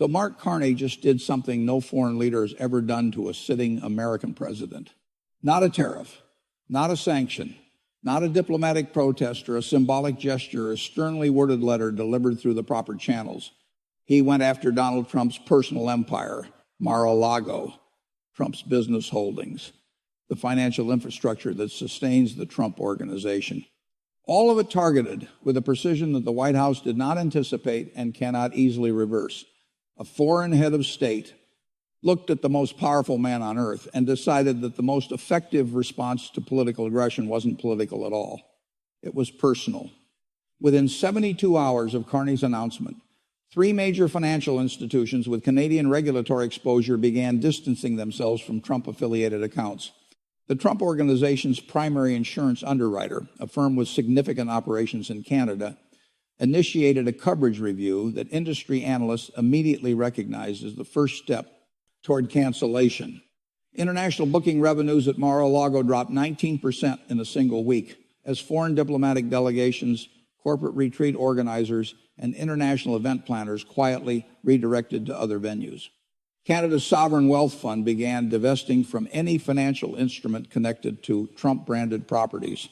So Mark Carney just did something no foreign leader has ever done to a sitting American president. Not a tariff, not a sanction, not a diplomatic protest or a symbolic gesture or a sternly worded letter delivered through the proper channels. He went after Donald Trump's personal empire, Mar-a-Lago, Trump's business holdings, the financial infrastructure that sustains the Trump organization. All of it targeted with a precision that the White House did not anticipate and cannot easily reverse. A foreign head of state looked at the most powerful man on earth and decided that the most effective response to political aggression wasn't political at all. It was personal. Within 72 hours of Carney's announcement, 3 major financial institutions with Canadian regulatory exposure began distancing themselves from Trump-affiliated accounts. The Trump organization's primary insurance underwriter, a firm with significant operations in Canada, initiated a coverage review that industry analysts immediately recognized as the first step toward cancellation. International booking revenues at Mar-a-Lago dropped 19% in a single week as foreign diplomatic delegations, corporate retreat organizers, and international event planners quietly redirected to other venues. Canada's sovereign wealth fund began divesting from any financial instrument connected to Trump-branded properties.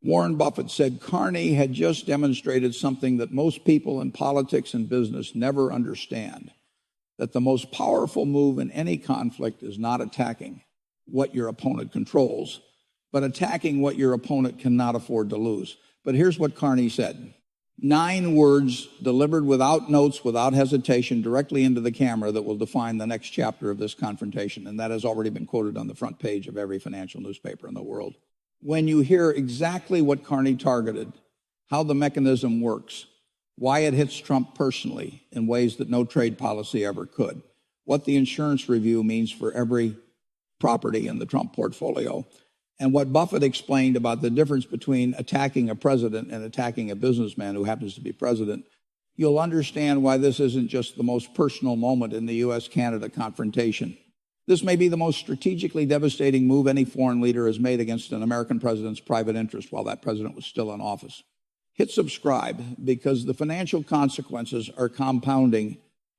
Warren Buffett said Carney had just demonstrated something that most people in politics and business never understand, that the most powerful move in any conflict is not attacking what your opponent controls, but attacking what your opponent cannot afford to lose. But here's what Carney said. 9 words delivered without notes, without hesitation, directly into the camera that will define the next chapter of this confrontation, and that has already been quoted on the front page of every financial newspaper in the world. When you hear exactly what Carney targeted, how the mechanism works, why it hits Trump personally in ways that no trade policy ever could, what the insurance review means for every property in the Trump portfolio, and what Buffett explained about the difference between attacking a president and attacking a businessman who happens to be president, you'll understand why this isn't just the most personal moment in the U.S.-Canada confrontation. This may be the most strategically devastating move any foreign leader has made against an American president's private interest while that president was still in office. Hit subscribe because the financial consequences are compounding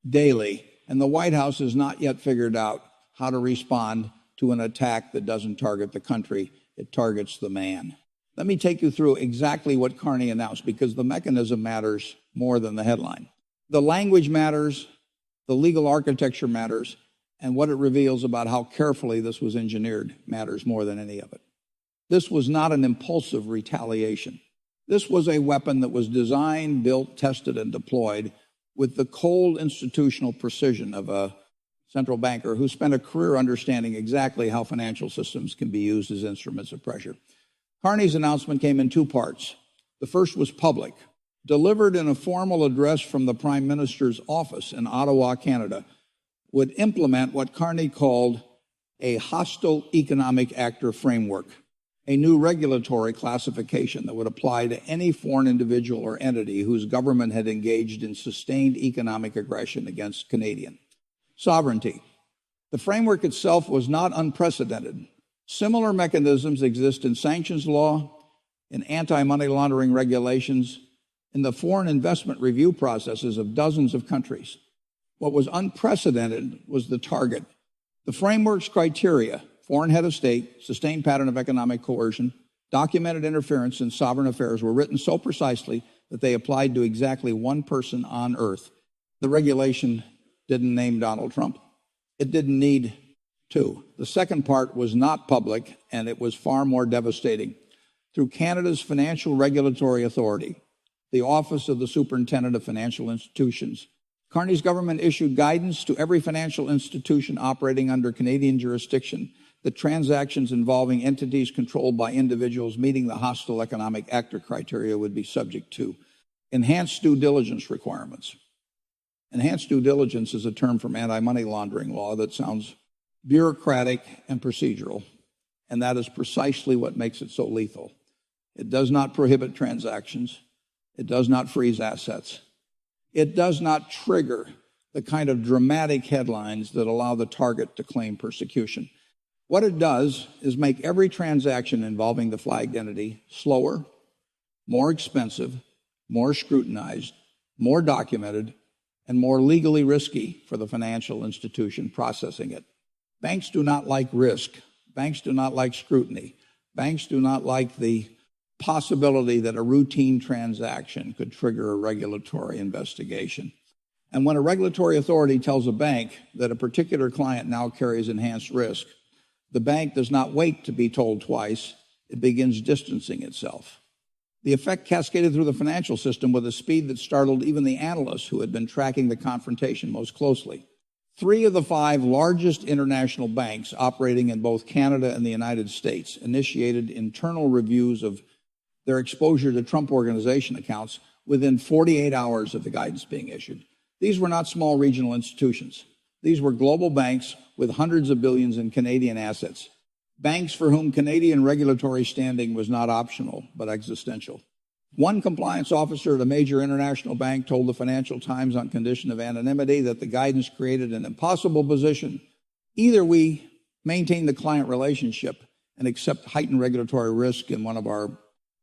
daily, and the White House has not yet figured out how to respond to an attack that doesn't target the country, it targets the man. Let me take you through exactly what Carney announced, because the mechanism matters more than the headline. The language matters, the legal architecture matters, and what it reveals about how carefully this was engineered matters more than any of it. This was not an impulsive retaliation. This was a weapon that was designed, built, tested, and deployed with the cold institutional precision of a central banker who spent a career understanding exactly how financial systems can be used as instruments of pressure. Carney's announcement came in 2 parts. The first was public, delivered in a formal address from the Prime Minister's office in Ottawa, Canada, would implement what Carney called a hostile economic actor framework, a new regulatory classification that would apply to any foreign individual or entity whose government had engaged in sustained economic aggression against Canadian sovereignty. The framework itself was not unprecedented. Similar mechanisms exist in sanctions law, in anti-money laundering regulations, in the foreign investment review processes of dozens of countries. What was unprecedented was the target. The framework's criteria, foreign head of state, sustained pattern of economic coercion, documented interference in sovereign affairs, were written so precisely that they applied to exactly one person on earth. The regulation didn't name Donald Trump. It didn't need to. The second part was not public, and it was far more devastating. Through Canada's Financial Regulatory Authority, the Office of the Superintendent of Financial Institutions, Carney's government issued guidance to every financial institution operating under Canadian jurisdiction that transactions involving entities controlled by individuals meeting the hostile economic actor criteria would be subject to enhanced due diligence requirements. Enhanced due diligence is a term from anti-money laundering law that sounds bureaucratic and procedural, and that is precisely what makes it so lethal. It does not prohibit transactions. It does not freeze assets. It does not trigger the kind of dramatic headlines that allow the target to claim persecution. What it does is make every transaction involving the flagged entity slower, more expensive, more scrutinized, more documented, and more legally risky for the financial institution processing it. Banks do not like risk. Banks do not like scrutiny. Banks do not like the possibility that a routine transaction could trigger a regulatory investigation. And when a regulatory authority tells a bank that a particular client now carries enhanced risk, the bank does not wait to be told twice. It begins distancing itself. The effect cascaded through the financial system with a speed that startled even the analysts who had been tracking the confrontation most closely. 3 of the 5 largest international banks operating in both Canada and the United States initiated internal reviews of their exposure to Trump Organization accounts within 48 hours of the guidance being issued. These were not small regional institutions. These were global banks with hundreds of billions in Canadian assets. Banks for whom Canadian regulatory standing was not optional, but existential. One compliance officer at a major international bank told the Financial Times on condition of anonymity that the guidance created an impossible position. Either we maintain the client relationship and accept heightened regulatory risk in one of our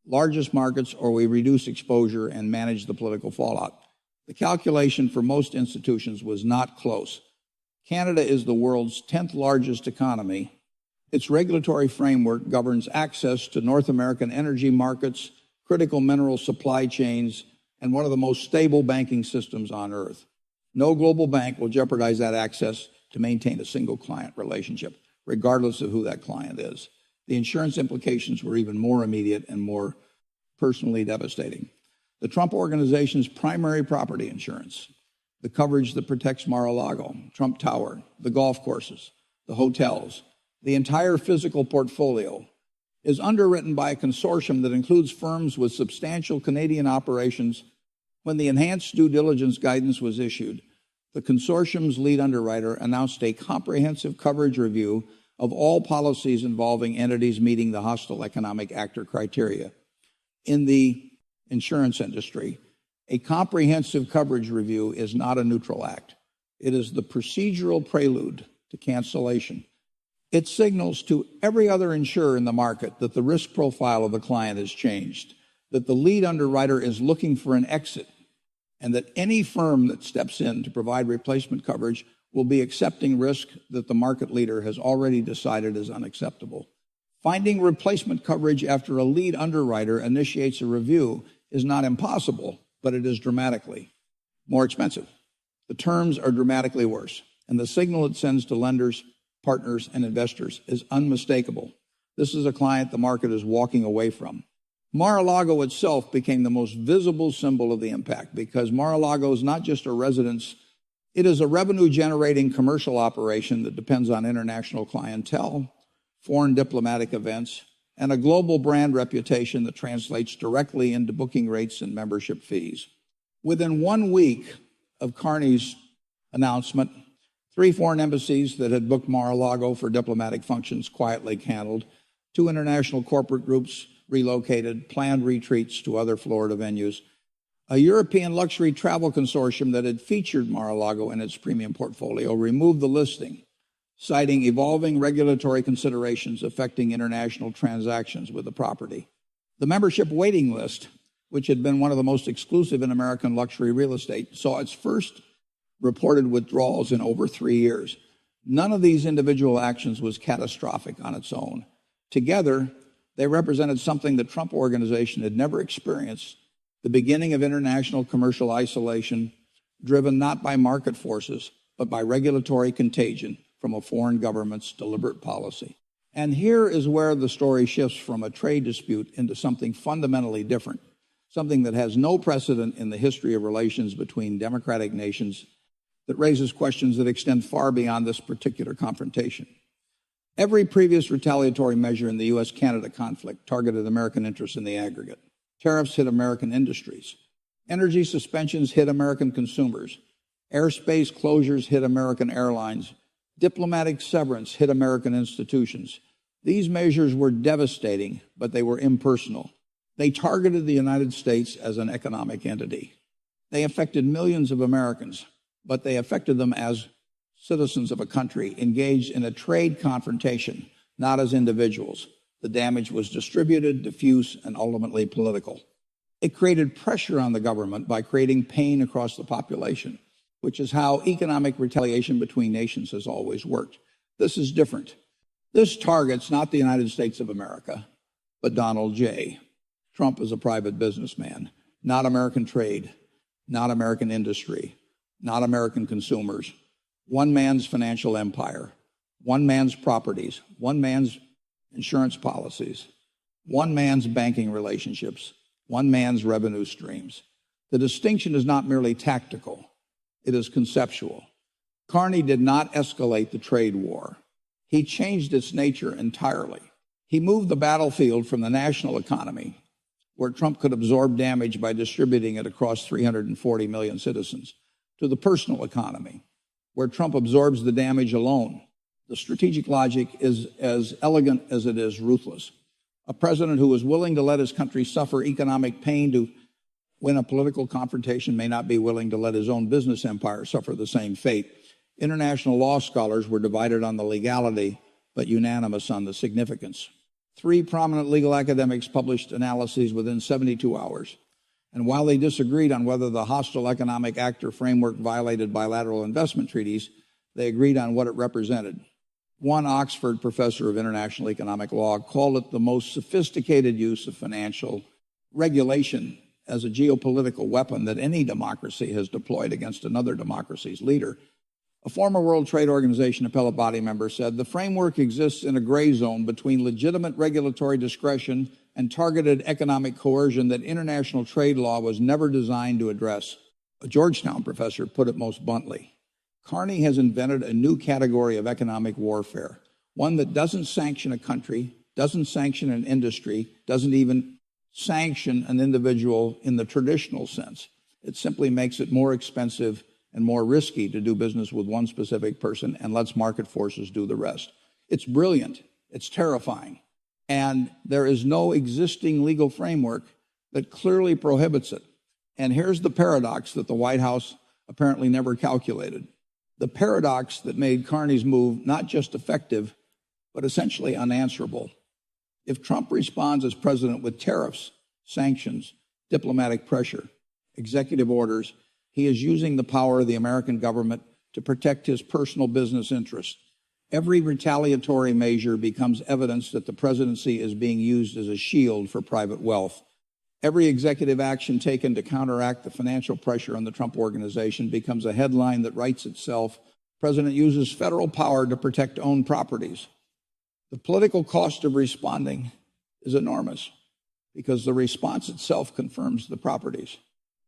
largest markets, or we reduce exposure and manage the political fallout. The calculation for most institutions was not close. Canada is the world's 10th largest economy. Its regulatory framework governs access to North American energy markets, critical mineral supply chains, and one of the most stable banking systems on earth. No global bank will jeopardize that access to maintain a single client relationship, regardless of who that client is. The insurance implications were even more immediate and more personally devastating. The Trump Organization's primary property insurance, the coverage that protects Mar-a-Lago, Trump Tower, the golf courses, the hotels, the entire physical portfolio, is underwritten by a consortium that includes firms with substantial Canadian operations. When the enhanced due diligence guidance was issued, the consortium's lead underwriter announced a comprehensive coverage review of all policies involving entities meeting the hostile economic actor criteria. In the insurance industry, a comprehensive coverage review is not a neutral act. It is the procedural prelude to cancellation. It signals to every other insurer in the market that the risk profile of the client has changed, that the lead underwriter is looking for an exit, and that any firm that steps in to provide replacement coverage will be accepting risk that the market leader has already decided is unacceptable. Finding replacement coverage after a lead underwriter initiates a review is not impossible, but it is dramatically more expensive. The terms are dramatically worse, and the signal it sends to lenders, partners, and investors is unmistakable. This is a client the market is walking away from. Mar-a-Lago itself became the most visible symbol of the impact because Mar-a-Lago is not just a residence, it is a revenue-generating commercial operation that depends on international clientele, foreign diplomatic events, and a global brand reputation that translates directly into booking rates and membership fees. Within 1 week of Carney's announcement, 3 foreign embassies that had booked Mar-a-Lago for diplomatic functions quietly canceled, 2 international corporate groups relocated, planned retreats to other Florida venues. A European luxury travel consortium that had featured Mar-a-Lago in its premium portfolio removed the listing, citing evolving regulatory considerations affecting international transactions with the property. The membership waiting list, which had been one of the most exclusive in American luxury real estate, saw its first reported withdrawals in over 3 years. None of these individual actions was catastrophic on its own. Together, they represented something the Trump Organization had never experienced, the beginning of international commercial isolation, driven not by market forces, but by regulatory contagion from a foreign government's deliberate policy. And here is where the story shifts from a trade dispute into something fundamentally different, something that has no precedent in the history of relations between democratic nations, that raises questions that extend far beyond this particular confrontation. Every previous retaliatory measure in the U.S.-Canada conflict targeted American interests in the aggregate. Tariffs hit American industries. Energy suspensions hit American consumers. Airspace closures hit American airlines. Diplomatic severance hit American institutions. These measures were devastating, but they were impersonal. They targeted the United States as an economic entity. They affected millions of Americans, but they affected them as citizens of a country engaged in a trade confrontation, not as individuals. The damage was distributed, diffuse, and ultimately political. It created pressure on the government by creating pain across the population. which is how economic retaliation between nations has always worked. This is different. This targets not the United States of America, but Donald J. Trump is a private businessman, not American trade, not American industry, not American consumers. One man's financial empire, one man's properties, one man's insurance policies, one man's banking relationships, one man's revenue streams. The distinction is not merely tactical, it is conceptual. Carney did not escalate the trade war. He changed its nature entirely. He moved the battlefield from the national economy, where Trump could absorb damage by distributing it across 340 million citizens, to the personal economy, where Trump absorbs the damage alone. The strategic logic is as elegant as it is ruthless. A president who is willing to let his country suffer economic pain to win a political confrontation may not be willing to let his own business empire suffer the same fate. International law scholars were divided on the legality, but unanimous on the significance. 3 prominent legal academics published analyses within 72 hours. And while they disagreed on whether the hostile economic actor framework violated bilateral investment treaties, they agreed on what it represented. One Oxford professor of international economic law called it the most sophisticated use of financial regulation as a geopolitical weapon that any democracy has deployed against another democracy's leader. A former World Trade Organization appellate body member said, the framework exists in a gray zone between legitimate regulatory discretion and targeted economic coercion that international trade law was never designed to address. A Georgetown professor put it most bluntly. Carney has invented a new category of economic warfare, one that doesn't sanction a country, doesn't sanction an industry, doesn't even sanction an individual in the traditional sense. It simply makes it more expensive and more risky to do business with one specific person and lets market forces do the rest. It's brilliant. It's terrifying. And there is no existing legal framework that clearly prohibits it. And here's the paradox that the White House apparently never calculated. The paradox that made Carney's move not just effective, but essentially unanswerable. If Trump responds as president with tariffs, sanctions, diplomatic pressure, executive orders, he is using the power of the American government to protect his personal business interests. Every retaliatory measure becomes evidence that the presidency is being used as a shield for private wealth. Every executive action taken to counteract the financial pressure on the Trump organization becomes a headline that writes itself. The president uses federal power to protect owned properties. The political cost of responding is enormous because the response itself confirms the properties.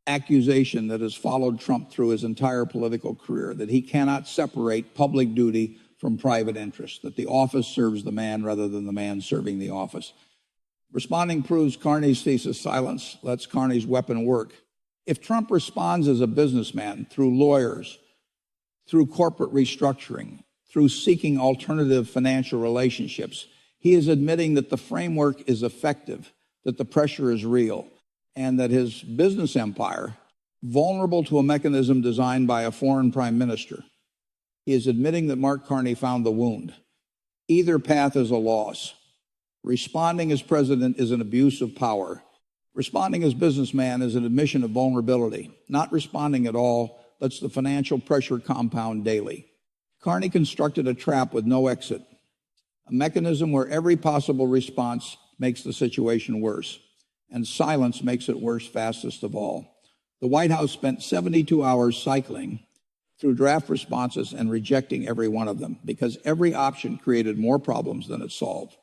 Accusation that has followed Trump through his entire political career, that he cannot separate public duty from private interest, that the office serves the man rather than the man serving the office. Responding proves Carney's thesis. Silence lets Carney's weapon work. If Trump responds as a businessman through lawyers, through corporate restructuring, through seeking alternative financial relationships, he is admitting that the framework is effective, that the pressure is real, and that his business empire, vulnerable to a mechanism designed by a foreign prime minister, he is admitting that Mark Carney found the wound. Either path is a loss. Responding as president is an abuse of power. Responding as businessman is an admission of vulnerability. Not responding at all lets the financial pressure compound daily. Carney constructed a trap with no exit, a mechanism where every possible response makes the situation worse, and silence makes it worse fastest of all. The White House spent 72 hours cycling through draft responses and rejecting every one of them because every option created more problems than it solved.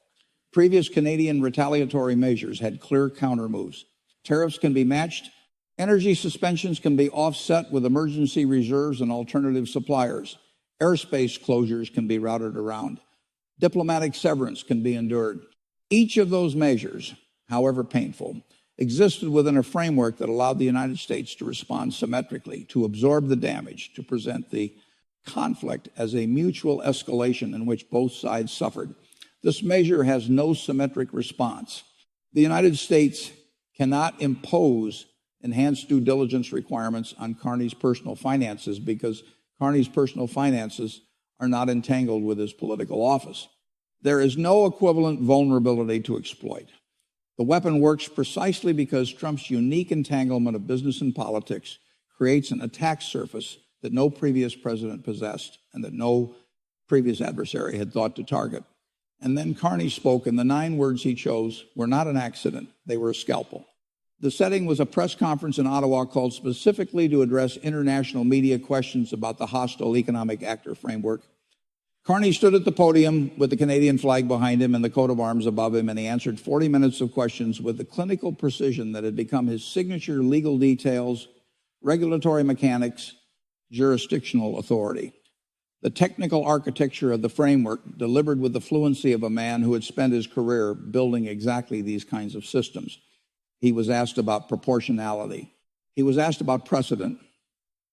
Previous Canadian retaliatory measures had clear countermoves. Tariffs can be matched. Energy suspensions can be offset with emergency reserves and alternative suppliers. Airspace closures can be routed around. Diplomatic severance can be endured. Each of those measures, however painful, existed within a framework that allowed the United States to respond symmetrically, to absorb the damage, to present the conflict as a mutual escalation in which both sides suffered. This measure has no symmetric response. The United States cannot impose enhanced due diligence requirements on Carney's personal finances because Carney's personal finances are not entangled with his political office. There is no equivalent vulnerability to exploit. The weapon works precisely because Trump's unique entanglement of business and politics creates an attack surface that no previous president possessed and that no previous adversary had thought to target. And then Carney spoke, and the 9 words he chose were not an accident. They were a scalpel. The setting was a press conference in Ottawa called specifically to address international media questions about the hostile economic actor framework. Carney stood at the podium with the Canadian flag behind him and the coat of arms above him, and he answered 40 minutes of questions with the clinical precision that had become his signature: legal details, regulatory mechanics, jurisdictional authority. The technical architecture of the framework delivered with the fluency of a man who had spent his career building exactly these kinds of systems. He was asked about proportionality. He was asked about precedent.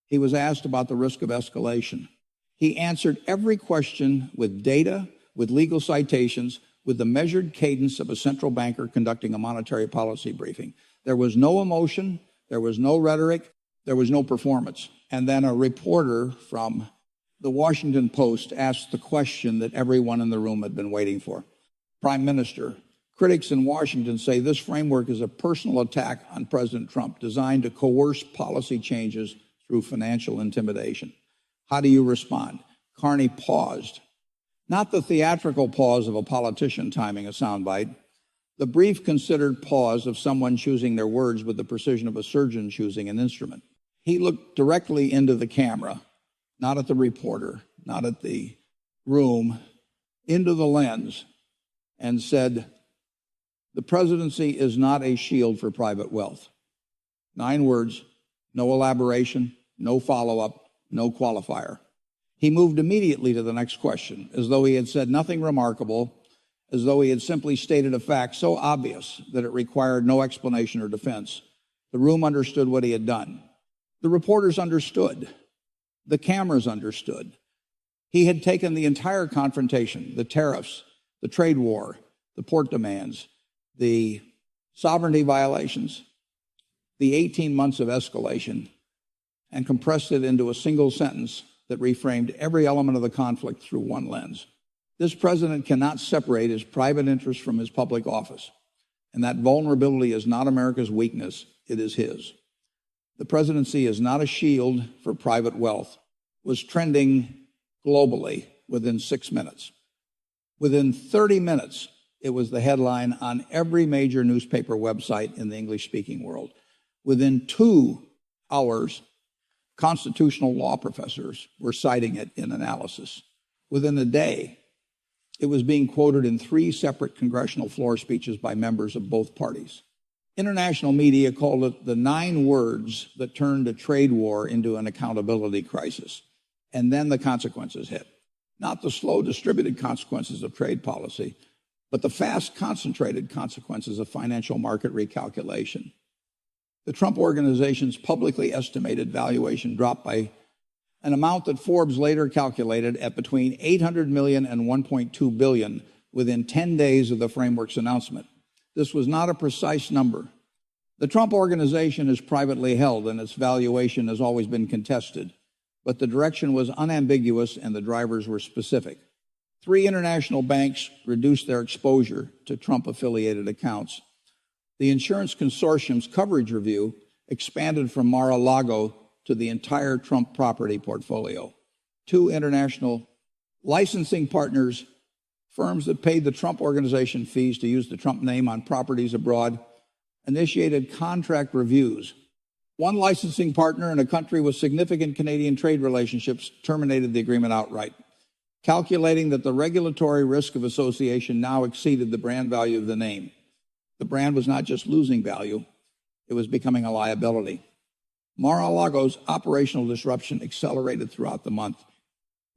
He was asked about the risk of escalation. He answered every question with data, with legal citations, with the measured cadence of a central banker conducting a monetary policy briefing. There was no emotion, there was no rhetoric, there was no performance. And then a reporter from the Washington Post asked the question that everyone in the room had been waiting for. Prime Minister, critics in Washington say this framework is a personal attack on President Trump designed to coerce policy changes through financial intimidation. How do you respond? Carney paused. Not the theatrical pause of a politician timing a soundbite, the brief, considered pause of someone choosing their words with the precision of a surgeon choosing an instrument. He looked directly into the camera, not at the reporter, not at the room, into the lens, and said, "The presidency is not a shield for private wealth." 9 words, no elaboration, no follow-up, no qualifier. He moved immediately to the next question, as though he had said nothing remarkable, as though he had simply stated a fact so obvious that it required no explanation or defense. The room understood what he had done. The reporters understood. The cameras understood. He had taken the entire confrontation, the tariffs, the trade war, the port demands, the sovereignty violations, the 18 months of escalation, and compressed it into a single sentence that reframed every element of the conflict through one lens. This president cannot separate his private interests from his public office, and that vulnerability is not America's weakness, it is his. The presidency is not a shield for private wealth, was trending globally within 6 minutes. Within 30 minutes, it was the headline on every major newspaper website in the English-speaking world. Within 2 hours, constitutional law professors were citing it in analysis. Within a day, it was being quoted in 3 separate congressional floor speeches by members of both parties. International media called it the 9 words that turned a trade war into an accountability crisis. And then the consequences hit. Not the slow, distributed consequences of trade policy, but the fast, concentrated consequences of financial market recalculation. The Trump Organization's publicly estimated valuation dropped by an amount that Forbes later calculated at between $800 million and $1.2 billion within 10 days of the framework's announcement. This was not a precise number. The Trump Organization is privately held, and its valuation has always been contested, but the direction was unambiguous and the drivers were specific. 3 international banks reduced their exposure to Trump-affiliated accounts. The insurance consortium's coverage review expanded from Mar-a-Lago to the entire Trump property portfolio. 2 international licensing partners, firms that paid the Trump Organization fees to use the Trump name on properties abroad, initiated contract reviews. 1 licensing partner in a country with significant Canadian trade relationships terminated the agreement outright, calculating that the regulatory risk of association now exceeded the brand value of the name. The brand was not just losing value, it was becoming a liability. Mar-a-Lago's operational disruption accelerated throughout the month.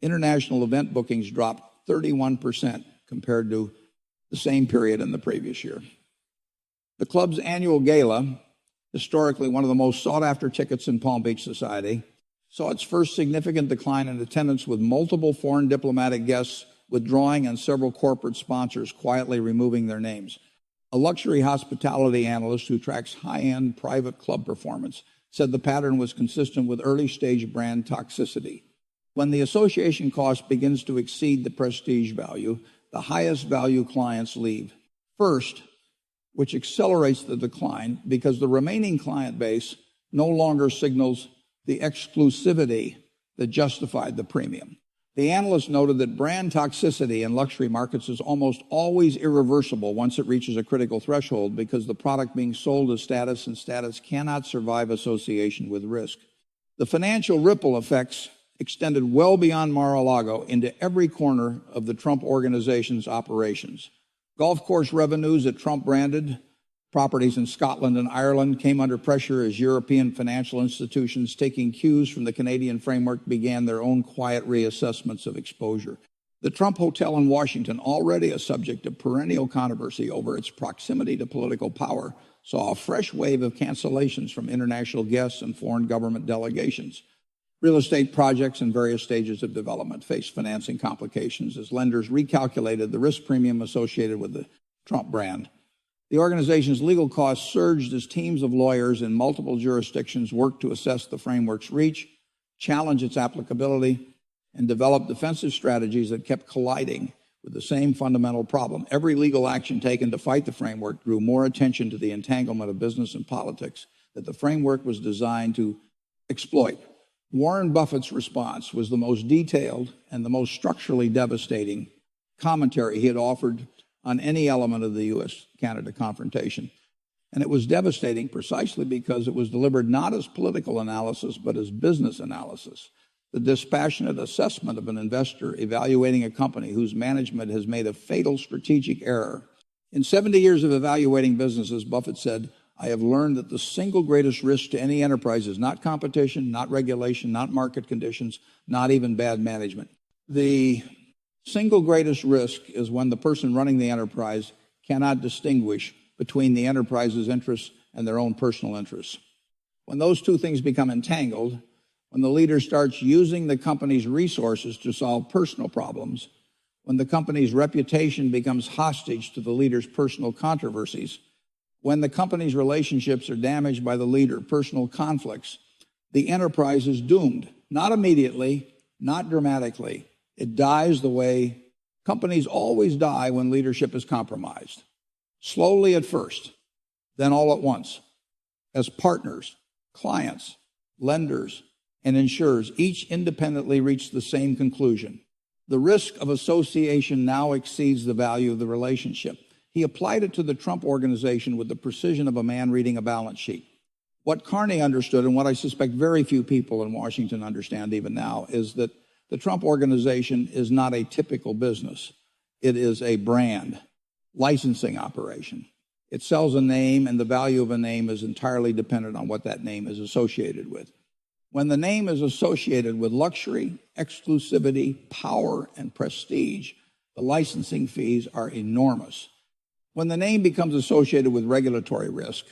International event bookings dropped 31% compared to the same period in the previous year. The club's annual gala, historically one of the most sought-after tickets in Palm Beach society, saw its first significant decline in attendance, with multiple foreign diplomatic guests withdrawing and several corporate sponsors quietly removing their names. A luxury hospitality analyst who tracks high-end private club performance said the pattern was consistent with early-stage brand toxicity. When the association cost begins to exceed the prestige value, the highest value clients leave. First, which accelerates the decline because the remaining client base no longer signals the exclusivity that justified the premium. The analyst noted that brand toxicity in luxury markets is almost always irreversible once it reaches a critical threshold because the product being sold is status, and status cannot survive association with risk. The financial ripple effects extended well beyond Mar-a-Lago into every corner of the Trump organization's operations. Golf course revenues at Trump-branded properties in Scotland and Ireland came under pressure as European financial institutions, taking cues from the Canadian framework, began their own quiet reassessments of exposure. The Trump Hotel in Washington, already a subject of perennial controversy over its proximity to political power, saw a fresh wave of cancellations from international guests and foreign government delegations. Real estate projects in various stages of development faced financing complications as lenders recalculated the risk premium associated with the Trump brand. The organization's legal costs surged as teams of lawyers in multiple jurisdictions worked to assess the framework's reach, challenge its applicability, and develop defensive strategies that kept colliding with the same fundamental problem. Every legal action taken to fight the framework drew more attention to the entanglement of business and politics that the framework was designed to exploit. Warren Buffett's response was the most detailed and the most structurally devastating commentary he had offered on any element of the U.S.-Canada confrontation. And it was devastating precisely because it was delivered not as political analysis, but as business analysis. The dispassionate assessment of an investor evaluating a company whose management has made a fatal strategic error. In 70 years of evaluating businesses, Buffett said, "I have learned that the single greatest risk to any enterprise is not competition, not regulation, not market conditions, not even bad management. The single greatest risk is when the person running the enterprise cannot distinguish between the enterprise's interests and their own personal interests. When those two things become entangled, when the leader starts using the company's resources to solve personal problems, when the company's reputation becomes hostage to the leader's personal controversies, when the company's relationships are damaged by the leader, personal conflicts, the enterprise is doomed. Not immediately, not dramatically. It dies the way companies always die when leadership is compromised. Slowly at first, then all at once. As partners, clients, lenders, and insurers each independently reach the same conclusion. The risk of association now exceeds the value of the relationship." He applied it to the Trump organization with the precision of a man reading a balance sheet. What Carney understood, and what I suspect very few people in Washington understand even now, is that the Trump organization is not a typical business. It is a brand, licensing operation. It sells a name, and the value of a name is entirely dependent on what that name is associated with. When the name is associated with luxury, exclusivity, power, and prestige, the licensing fees are enormous. When the name becomes associated with regulatory risk,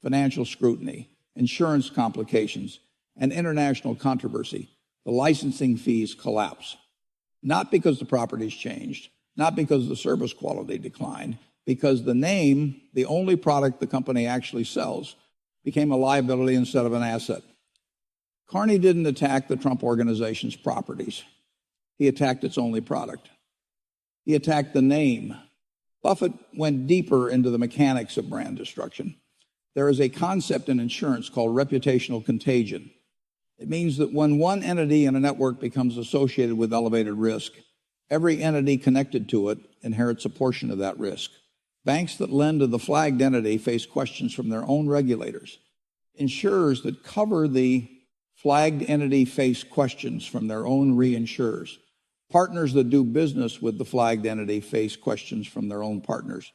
financial scrutiny, insurance complications, and international controversy, the licensing fees collapse. Not because the property's changed, not because the service quality declined, because the name, the only product the company actually sells, became a liability instead of an asset. Carney didn't attack the Trump organization's properties. He attacked its only product. He attacked the name. Buffett went deeper into the mechanics of brand destruction. There is a concept in insurance called reputational contagion. It means that when one entity in a network becomes associated with elevated risk, every entity connected to it inherits a portion of that risk. Banks that lend to the flagged entity face questions from their own regulators. Insurers that cover the flagged entity face questions from their own reinsurers. Partners that do business with the flagged entity face questions from their own partners.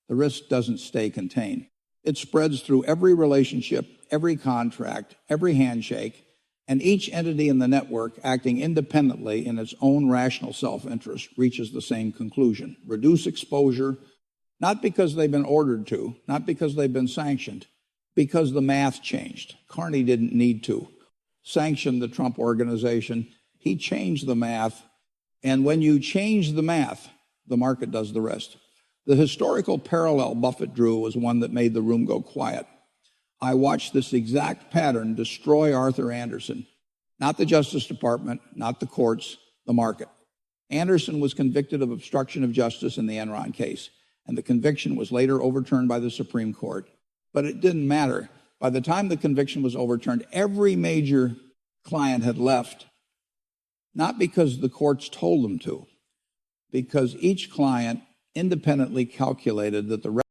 The risk doesn't stay contained. It spreads through every relationship, every contract, every handshake, and each entity in the network, acting independently in its own rational self-interest, reaches the same conclusion. Reduce exposure, not because they've been ordered to, not because they've been sanctioned, because the math changed. Carney didn't need to sanction the Trump organization. He changed the math, and when you change the math, the market does the rest. The historical parallel Buffett drew was one that made the room go quiet. I watched this exact pattern destroy Arthur Andersen. Not the Justice Department, not the courts, the market. Andersen was convicted of obstruction of justice in the Enron case, and the conviction was later overturned by the Supreme Court. But it didn't matter. By the time the conviction was overturned, every major client had left not because the courts told them to, because each client independently calculated that the